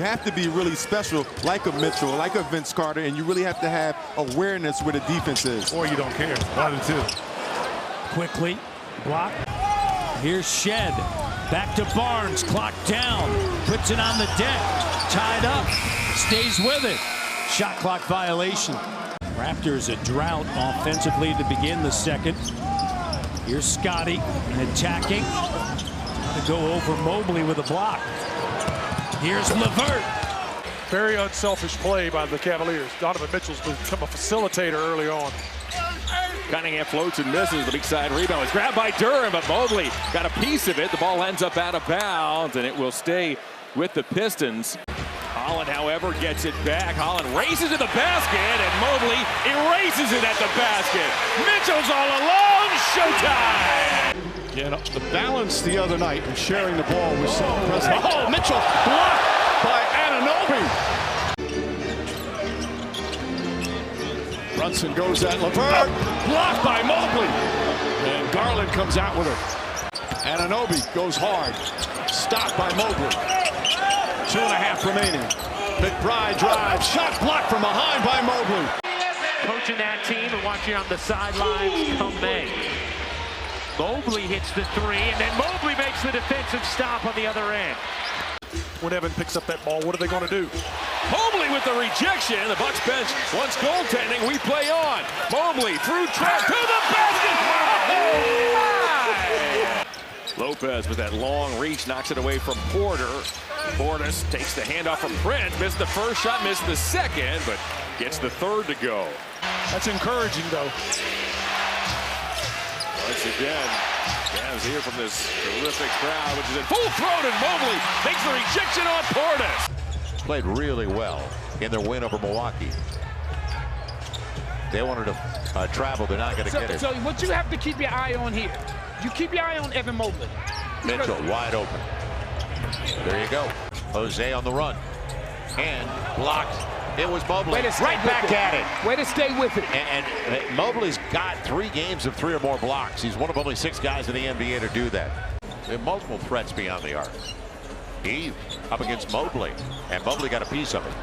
have to be really special, like a Mitchell, like a Vince Carter, and you really have to have awareness where the defense is. Or you don't care. One of the two. Quickly, block. Here's Shed. Back to Barnes, clock down. Puts it on the deck. Tied up. Stays with it. Shot clock violation. Raptors a drought offensively to begin the second. Here's Scotty attacking. To go over Mobley with a block. Here's LeVert. Very unselfish play by the Cavaliers. Donovan Mitchell's become a facilitator early on. Cunningham floats and misses. The big side rebound was grabbed by Durham, but Mobley got a piece of it. The ball ends up out of bounds, and it will stay with the Pistons. Holland, however, gets it back. Holland races to the basket, and Mobley erases it at the basket. Mitchell's all alone. Showtime! Yeah, the balance the other night in sharing the ball was so impressive. Oh, Mitchell blocked by Anunoby. Brunson goes at LeVert. Blocked by Mobley. And Garland comes out with her. Anunoby goes hard. Stopped by Mobley. 2.5 remaining. McBride drives. Shot blocked from behind by Mobley. Coaching that team and watching on the sidelines come May. Mobley hits the three, and then Mobley makes the defensive stop on the other end. When Evan picks up that ball, what are they going to do? Mobley with the rejection. The Bucks bench wants goaltending. We play on. Mobley through Trent to the basket. Oh, Lopez with that long reach knocks it away from Porter. Portis takes the handoff from Prince. Missed the first shot, missed the second, but gets the third to go. That's encouraging, though. Once again, Cavs here from this terrific crowd, which is in full throat, and Mobley makes the rejection on Portis. Played really well in their win over Milwaukee. They wanted to travel. They're not going to get it. So what you have to keep your eye on here, you keep your eye on Evan Mobley. Mitchell wide open. There you go. Jose on the run. And blocked. It was Mobley right back at it. Way to stay with it. And Mobley's got 3 games of 3 or more blocks. He's one of only 6 guys in the NBA to do that. There are multiple threats beyond the arc. He up against Mobley, and Mobley got a piece of it.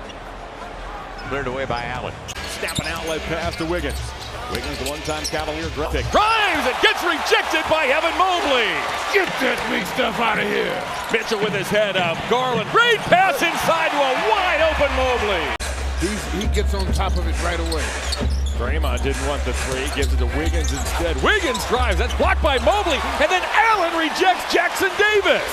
Cleared away by Allen. Snap an outlet pass to Wiggins. Wiggins, the one-time Cavalier draft pick. Drives and gets rejected by Evan Mobley. Get that weak stuff out of here. Mitchell with his head up. Garland, great pass inside to a wide-open Mobley. He gets on top of it right away. Draymond didn't want the three, gives it to Wiggins instead. Wiggins drives, that's blocked by Mobley, and then Allen rejects Jackson Davis.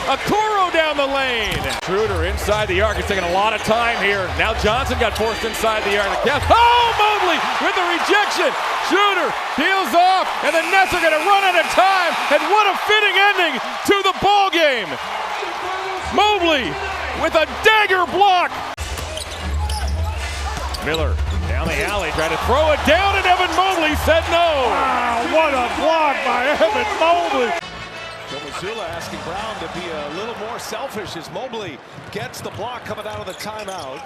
Okoro down the lane. Schroeder inside the arc. It's taking a lot of time here. Now Johnson got forced inside the arc. Oh, Mobley with the rejection. Schroeder peels off, and the Nets are going to run out of time. And what a fitting ending to the ball game. Mobley with a dagger block. Miller down the alley, trying to throw it down, and Evan Mobley said no. Wow, what a block by Evan Mobley. Missoula asking Brown to be a little more selfish as Mobley gets the block coming out of the timeout.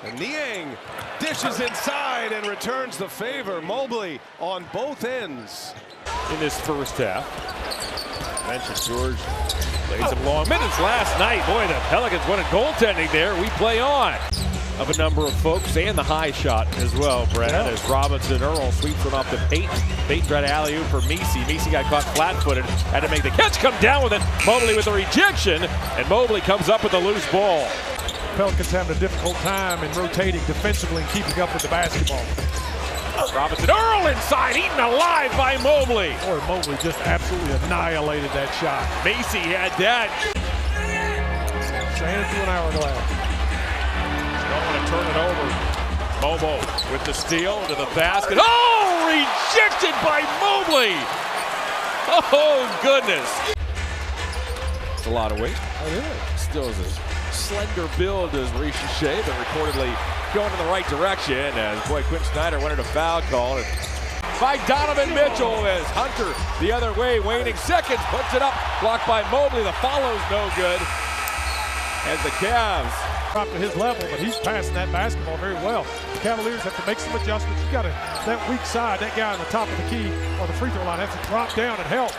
And Niang dishes inside and returns the favor. Mobley on both ends. In this first half, mentioned George played some long minutes last night. Boy, the Pelicans wanted goaltending there. We play on. Of a number of folks, and the high shot as well, Brad, as Robinson Earl sweeps one off to Payton. Payton tried to alley-oop for Messi. Messi got caught flat-footed, had to make the catch, come down with it. Mobley with a rejection, and Mobley comes up with a loose ball. Pelicans having a difficult time in rotating defensively and keeping up with the basketball. Robinson Earl inside, eaten alive by Mobley. Boy, Mobley just absolutely annihilated that shot. Messi had that. Saying it to an hourglass. Don't want to turn it over. Mobo with the steal to the basket. Oh, rejected by Mobley. Oh, goodness. It's a lot of weight. It is. Still is a slender build as Ricochet, but reportedly going in the right direction. As boy, Quinn Snyder wanted a foul call. By Donovan Mitchell as Hunter the other way, waning seconds, puts it up, blocked by Mobley. The follow's no good. As the Cavs Up to his level, but he's passing that basketball very well. The Cavaliers have to make some adjustments. You got that weak side, that guy on the top of the key or the free throw line has to drop down and help.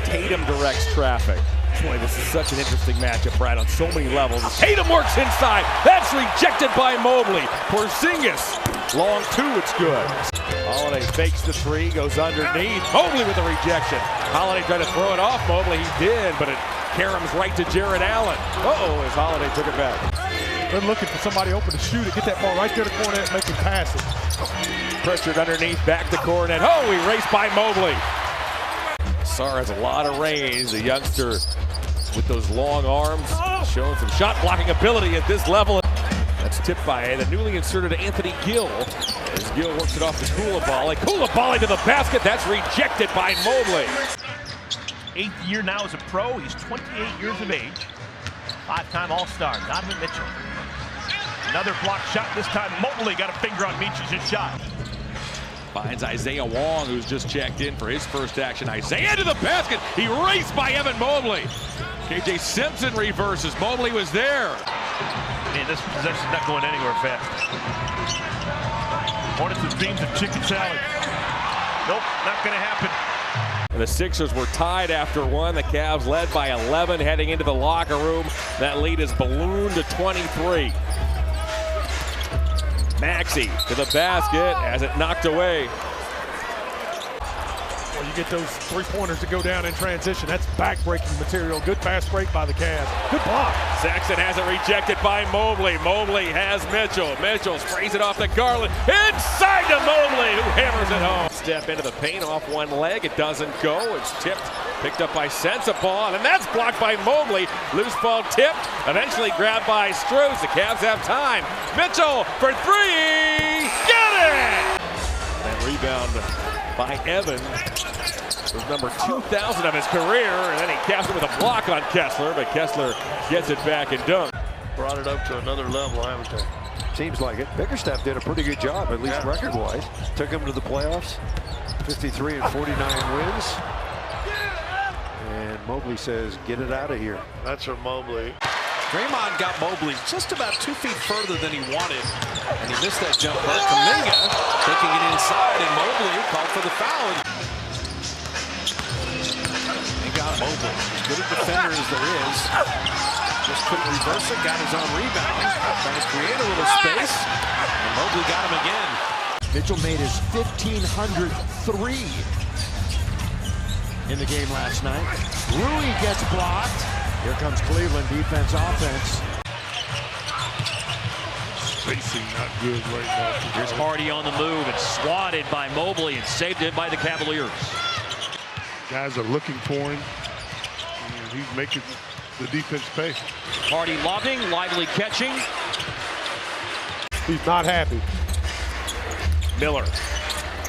Tatum directs traffic. Boy, this is such an interesting matchup, Brad, on so many levels. Tatum works inside. That's rejected by Mobley. Porzingis, long two, it's good. Holiday fakes the three, goes underneath. Mobley with a rejection. Holiday tried to throw it off Mobley. He did, but it caroms right to Jared Allen. Uh-oh, as Holiday took it back. They're looking for somebody open to shoot it, get that ball right there to Cornet, make him pass it. Pressured underneath, back to Cornet. Oh, erased by Mobley. Sarr has a lot of range. The youngster with those long arms showing some shot blocking ability at this level. That's tipped by the newly inserted Anthony Gill. As Gill works it off to Koulibaly. Koulibaly to the basket. That's rejected by Mobley. 8th year now as a pro. He's 28 years of age. 5-time All-Star, Donovan Mitchell. Another block shot. This time Mobley got a finger on Meech's shot. Finds Isaiah Wong, who's just checked in for his first action. Isaiah to the basket. Erased by Evan Mobley. KJ Simpson reverses. Mobley was there. Man, this possession's not going anywhere fast. Hornets with beams of chicken salad. Nope, not going to happen. The Sixers were tied after one. The Cavs led by 11 heading into the locker room. That lead is ballooned to 23. Maxey to the basket as it knocked away. Well, you get those three-pointers to go down in transition. That's back-breaking material. Good fast break by the Cavs. Good block. Saxon has it rejected by Mobley. Mobley has Mitchell. Mitchell sprays it off to Garland. Inside to Mobley, who hammers it home. Step into the paint off one leg. It doesn't go. It's tipped. Picked up by Sensabaugh, and that's blocked by Mobley. Loose ball tipped. Eventually grabbed by Strus. The Cavs have time. Mitchell for three. Get it! And rebound by Evan. It was number 2,000 of his career, and then he caps it with a block on Kessler, but Kessler gets it back and dunks. Brought it up to another level, haven't they? Seems like it. Bickerstaff did a pretty good job, at least record-wise. Took them to the playoffs, 53 and 49 wins. And Mobley says, get it out of here. That's from Mobley. Draymond got Mobley just about 2 feet further than he wanted, and he missed that jumper. Kuminga taking it inside, and Mobley called for the foul. They got Mobley, as good a defender as there is. Just couldn't reverse it, got his own rebound, trying to create a little space, and Mobley got him again. Mitchell made his 1,500th three in the game last night. Rui gets blocked. Here comes Cleveland, defense, offense. Spacing not good right now. Here's Hardy on the move and swatted by Mobley and saved it by the Cavaliers. Guys are looking for him, and he's making the defense pay. Hardy lobbing, lively catching. He's not happy. Miller.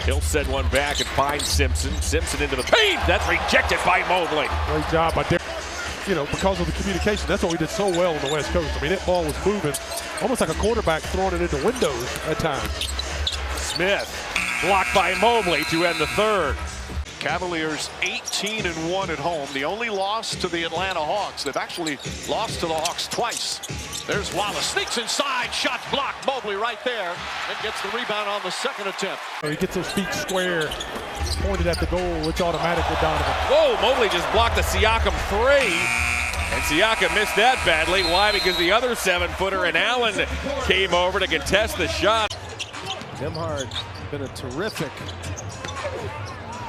He'll send one back and find Simpson. Simpson into the paint. That's rejected by Mobley. Great job by Derek. You know, because of the communication, that's what we did so well on the West Coast. I mean, that ball was moving almost like a quarterback throwing it into windows at times. Smith blocked by Mobley to end the third. Cavaliers 18-1 at home. The only loss to the Atlanta Hawks. They've actually lost to the Hawks twice. There's Wallace, sneaks inside, shot blocked. Mobley right there, and gets the rebound on the second attempt. He gets those feet square, pointed at the goal. It's automatic with Donovan. Whoa, Mobley just blocked the Siakam three. And Siakam missed that badly. Why? Because the other 7-footer and Allen came over to contest the shot. Nembhard been a terrific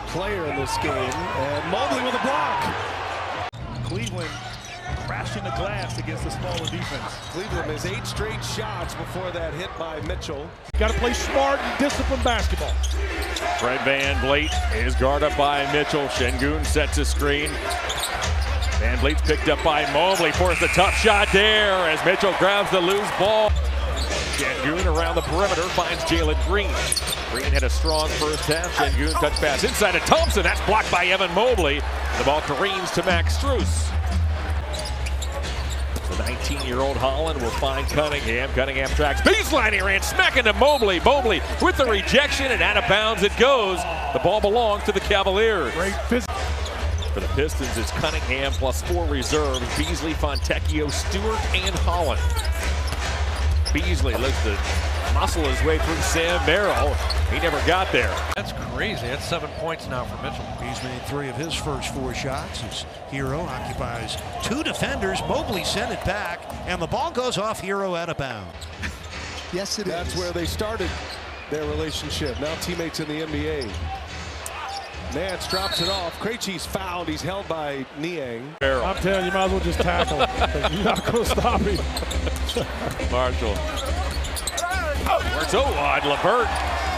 player in this game, and Mobley with a block. Cleveland crashing the glass against the smaller defense. Cleveland has 8 straight shots before that hit by Mitchell. Got to play smart and disciplined basketball. Fred VanVleet is guarded up by Mitchell. Şengün sets a screen. VanVleet's picked up by Mobley. Forced a tough shot there as Mitchell grabs the loose ball. Şengün around the perimeter finds Jalen Green. Green had a strong first half. Şengün touch pass inside to Thompson. That's blocked by Evan Mobley. The ball careens to Max Strus. The 19-year-old Holland will find Cunningham. Cunningham tracks baseline. He ran smack into Mobley. Mobley with the rejection, and out of bounds it goes. The ball belongs to the Cavaliers. Great physical. For the Pistons, it's Cunningham plus 4 reserves. Beasley, Fontecchio, Stewart, and Holland. Beasley looks to muscle his way through Sam Merrill. He never got there. That's crazy. That's 7 points now for Mitchell. He's made 3 of his first 4 shots. His Hero occupies 2 defenders. Mobley sent it back, and the ball goes off Hero out of bounds. Yes, it is. That's where they started their relationship. Now teammates in the NBA. Nance drops it off. Krejci's fouled. He's held by Niang. I'm telling you, you might as well just tackle. You're not going to stop him. Marshall. Works wide. LeVert.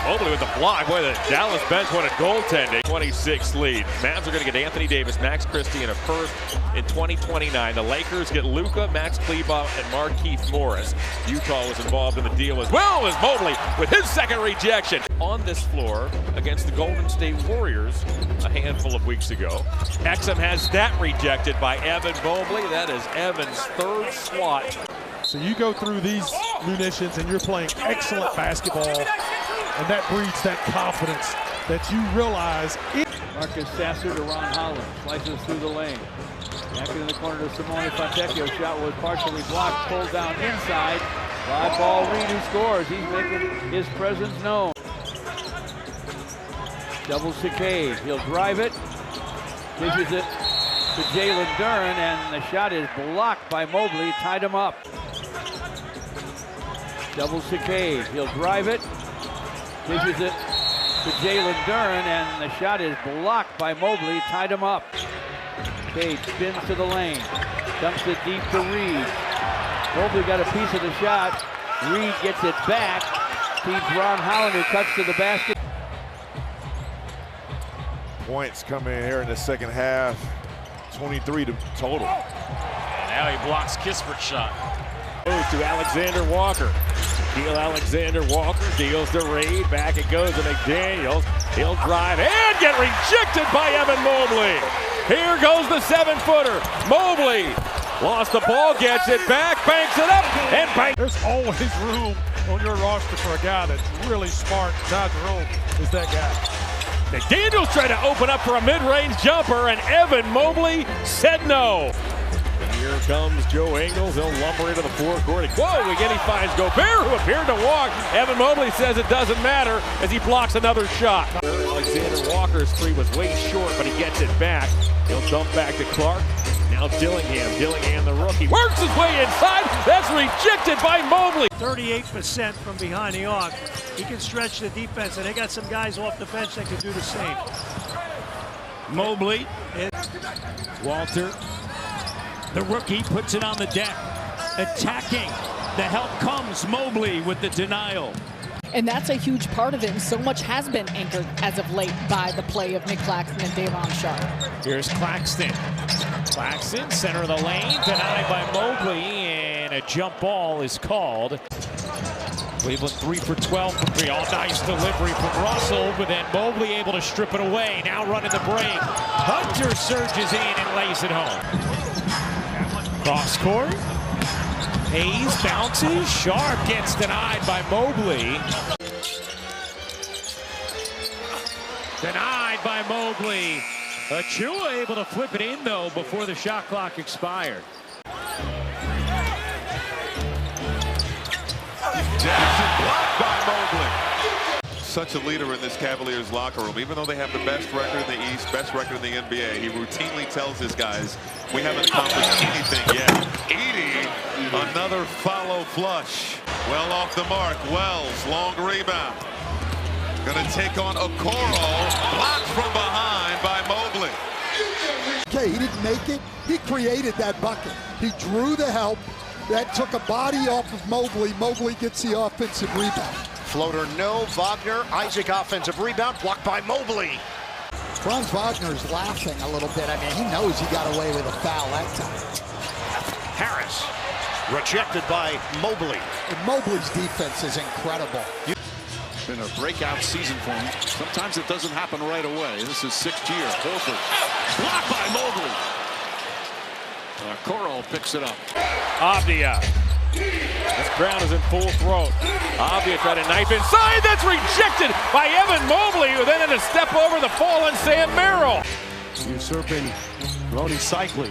Mobley with the block. Boy, the Dallas bench wanted goaltending. 26 lead. Mavs are going to get Anthony Davis, Max Christie, and a first in 2029. The Lakers get Luka, Max Kleber, and Markieff Morris. Utah was involved in the deal as well as Mobley with his second rejection. On this floor against the Golden State Warriors a handful of weeks ago. Exum has that rejected by Evan Mobley. That is Evan's 3rd swat. So you go through these munitions and you're playing excellent basketball, and that breeds that confidence that you realize. Marcus Sasser to Ron Holland, slices through the lane. Back in the corner to Simone Fontecchio. Shot was partially blocked, pulled down inside. Live ball, Reed who scores. He's making his presence known. Doubles to Cade. He'll drive it. Dishes it to Jalen Duren, and the shot is blocked by Mobley. Tied him up. Doubles to Cade. He'll drive it. Dishes it to Jalen Duren, and the shot is blocked by Mobley. Tied him up. Cade spins to the lane. Dumps it deep to Reed. Mobley got a piece of the shot. Reed gets it back. Feeds Ron Holland, who cuts to the basket. Points coming in here in the second half. 23 total. And now he blocks Kispert's shot. Goes to Alexander Walker. Alexander Walker deals to Reed. Back it goes to McDaniels. He'll drive and get rejected by Evan Mobley. Here goes the 7-footer. Mobley lost the ball, gets it back, banks it up, and banks. There's always room on your roster for a guy that's really smart. Ty Jerome is that guy. McDaniels tried to open up for a mid-range jumper, and Evan Mobley said no. Here comes Joe Ingles. He'll lumber into the forecourt. Whoa, again he finds Gobert, who appeared to walk. Evan Mobley says it doesn't matter as he blocks another shot. Alexander Walker's 3 was way short, but he gets it back. He'll dump back to Clark. Now Dillingham. Dillingham, the rookie, works his way inside. That's rejected by Mobley. 38% from behind the arc. He can stretch the defense, and they got some guys off the bench that can do the same. Mobley. Walter. The rookie puts it on the deck. Attacking. The help comes. Mobley with the denial. And that's a huge part of it, and so much has been anchored as of late by the play of Nick Claxton and Davon Sharp. Here's Claxton. Claxton, center of the lane, denied by Mobley, and a jump ball is called. Cleveland 3 for 12 from 3. All nice delivery from Russell, but then Mobley able to strip it away. Now running the break. Hunter surges in and lays it home. Cross court. Hayes bounces. Sharp gets denied by Mobley. Denied by Mobley. Achua able to flip it in, though, before the shot clock expired. Jackson blocked by Mobley. Such a leader in this Cavaliers locker room. Even though they have the best record in the East, best record in the NBA, he routinely tells his guys, we haven't accomplished anything yet. 80, another follow flush. Well off the mark. Wells, long rebound. Gonna take on Okoro. Blocked from behind by Mobley. Okay, he didn't make it. He created that bucket. He drew the help. That took a body off of Mobley. Mobley gets the offensive rebound. Floater no. Wagner, Isaac offensive rebound, blocked by Mobley. Franz Wagner's laughing a little bit. I mean, he knows he got away with a foul that time. Harris, rejected by Mobley. And Mobley's defense is incredible. Been a breakout season for him. Sometimes it doesn't happen right away. This is 6th year. Horford, blocked by Mobley. Okoro picks it up. Avdia. This crowd is in full throat. Avdia tried to knife inside. That's rejected by Evan Mobley, who then had to step over the fallen Sam Merrill. Usurping Rony Cycli.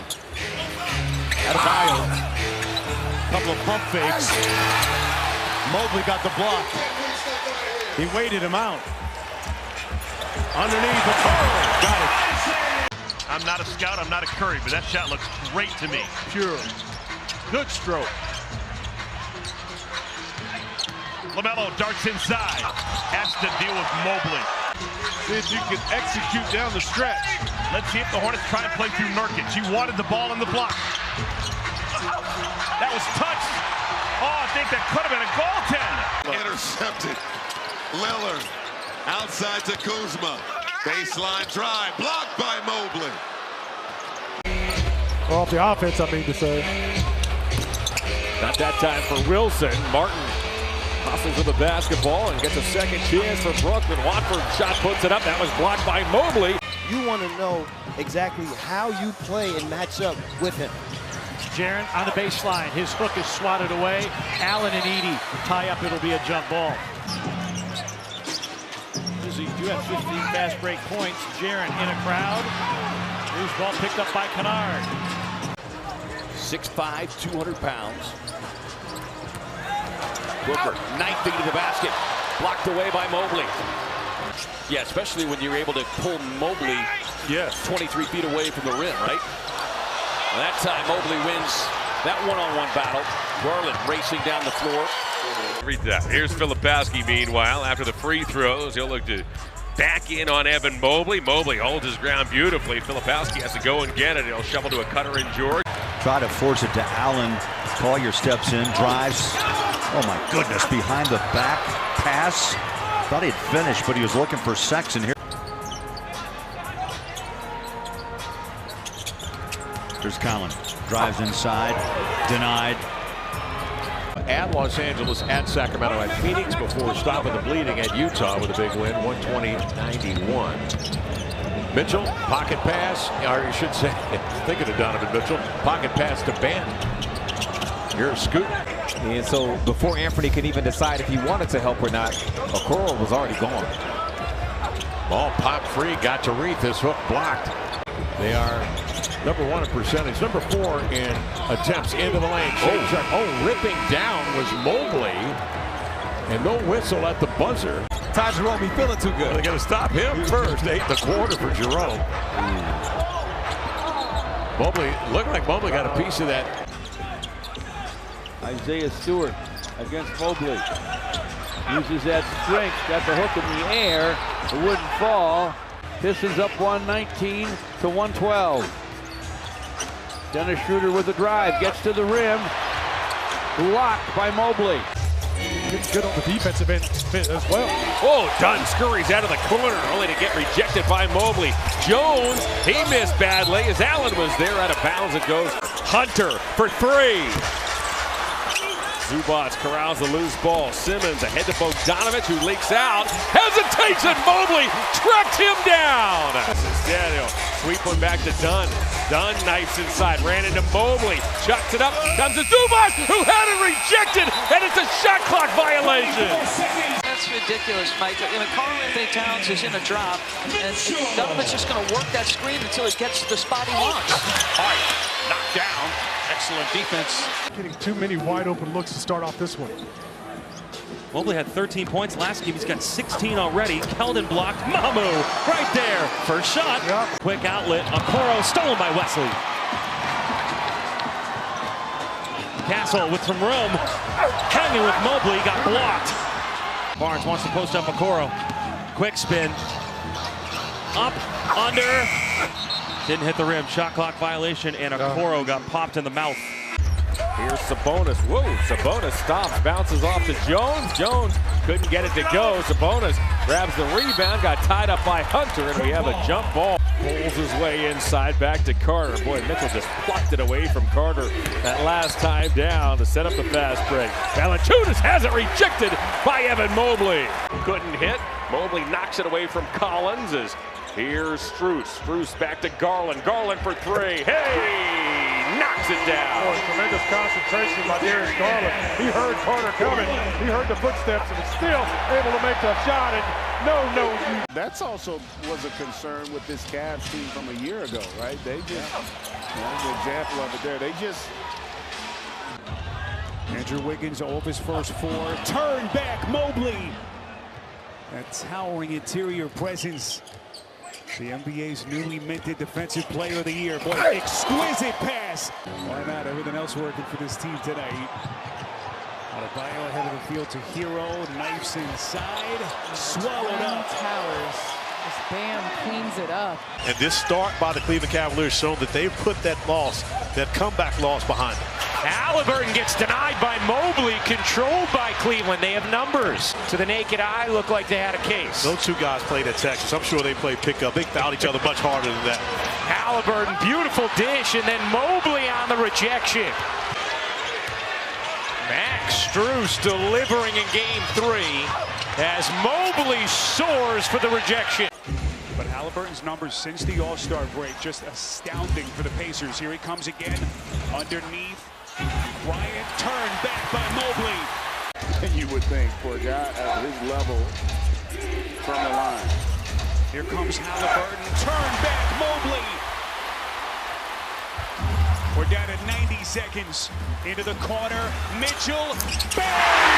Adebayo. Couple of pump fakes. Mobley got the block. He waited him out. Underneath the Okoro. Got it. I'm not a scout, I'm not a Curry, but that shot looks great to me. Pure. Good stroke. LaMelo darts inside. Has to deal with Mobley. See if you can execute down the stretch. Let's see if the Hornets try and play through Nurkic. He wanted the ball in the block. That was touched. Oh, I think that could have been a goaltend. Intercepted. Lillard outside to Kuzma. Baseline drive. Blocked by Mobley. Off the offense, I mean to say. Not that time for Wilson. Martin hustles to the basketball and gets a second chance for Brooklyn. Watford shot puts it up. That was blocked by Mobley. You want to know exactly how you play and match up with him. Jaren on the baseline. His hook is swatted away. Allen and Edey tie up. It'll be a jump ball. You do have 15 fast break points. Jaren in a crowd. Here's ball picked up by Kennard. 6'5", 200 pounds. Booker knifing to the basket. Blocked away by Mobley. Yeah, especially when you're able to pull Mobley 23 feet away from the rim, right? And that time Mobley wins that one-on-one battle. Garland racing down the floor. Read that. Here's Filipowski, meanwhile. After the free throws, he'll look to back in on Evan Mobley. Mobley holds his ground beautifully. Filipowski has to go and get it. He'll shovel to a cutter in George. Try to force it to Allen. Collier steps in, drives. Oh my goodness, behind the back pass. Thought he'd finished, but he was looking for Sexton here. There's Collins. Drives inside. Denied. At Los Angeles, at Sacramento, at Phoenix before stopping the bleeding at Utah with a big win, 120-91. Mitchell, pocket pass, or you should say, thinking of Donovan Mitchell, pocket pass to Ben. Here's Scoot. And so before Anthony could even decide if he wanted to help or not, Okoro was already gone. Ball popped free, got to Reith, his hook blocked. They are #1 in percentage, #4 in attempts into the lane. Ripping down was Mobley, and no whistle at the buzzer. Ty Jerome, he feeling too good. They're going to stop him first. 8 in the quarter for Jerome. Mobley, looked like Mobley got a piece of that. Isaiah Stewart against Mobley. Uses that strength, got the hook in the air. It wouldn't fall. Pistons up 119-112. Dennis Schroeder with the drive, gets to the rim. Blocked by Mobley. Getting good on the defensive end as well. Oh, Dunn scurries out of the corner, only to get rejected by Mobley. Jones, he missed badly as Allen was there out of bounds. It goes Hunter for 3. Zubats corrals the loose ball. Simmons ahead to Bogdanovich, who leaks out. Hesitates, and Mobley tracked him down. Instead, he'll sweep one back to Dunn. Dunn knifes inside, ran into Mobley, chucks it up, comes to Zubats, who had it rejected, and it's a shot clock violation. That's ridiculous, Mike. I mean, Karl Anthony Towns is in a drop, and Donovan's just going to work that screen until it gets to the spot he wants. All right, knocked down. Excellent defense. Getting too many wide open looks to start off this one. Mobley had 13 points last game. He's got 16 already. Keldon blocked. Mamu right there. First shot. Yep. Quick outlet. Okoro stolen by Wesley. Castle with some room. Hanging with Mobley. Got blocked. Barnes wants to post up Okoro. Quick spin. Up. Under. Didn't hit the rim. Shot clock violation, and Okoro got popped in the mouth. Here's Sabonis. Whoa, Sabonis stops, bounces off to Jones. Jones couldn't get it to go. Sabonis grabs the rebound, got tied up by Hunter, and we have a jump ball. Pulls his way inside, back to Carter. Boy, Mitchell just plucked it away from Carter that last time down to set up the fast break. Valanciunas has it rejected by Evan Mobley. Couldn't hit. Mobley knocks it away from Collins. Here's Strus. Strus back to Garland. Garland for 3. Hey! Knocks it down. Boy, tremendous concentration by Darius Garland. He heard Carter coming. He heard the footsteps and was still able to make the shot. And no. That's also was a concern with this Cavs team from a year ago, right? They just, an example of it there. They just. Andrew Wiggins off his first four. Turn back, Mobley. That towering interior presence. The NBA's newly minted Defensive Player of the Year. Boy, exquisite pass. Why not? Everything else working for this team tonight. Adebayo ahead of the field to Hero. Knifes inside. Swallowed up. Towers. Just Bam cleans it up. And this start by the Cleveland Cavaliers shown that they've put that loss, that comeback loss behind them. Halliburton gets denied by Mobley, controlled by Cleveland. They have numbers. To the naked eye, look like they had a case. Those two guys played at Texas. I'm sure they played pickup. They fouled each other much harder than that. Halliburton, beautiful dish, and then Mobley on the rejection. Max Strus delivering in game 3 as Mobley soars for the rejection. But Halliburton's numbers since the All-Star break, just astounding for the Pacers. Here he comes again, underneath. Bryant turned back by Mobley. And you would think for a guy at his level from the line. Here comes Halliburton, turn back Mobley. We're down to 90 seconds into the corner. Mitchell, bang!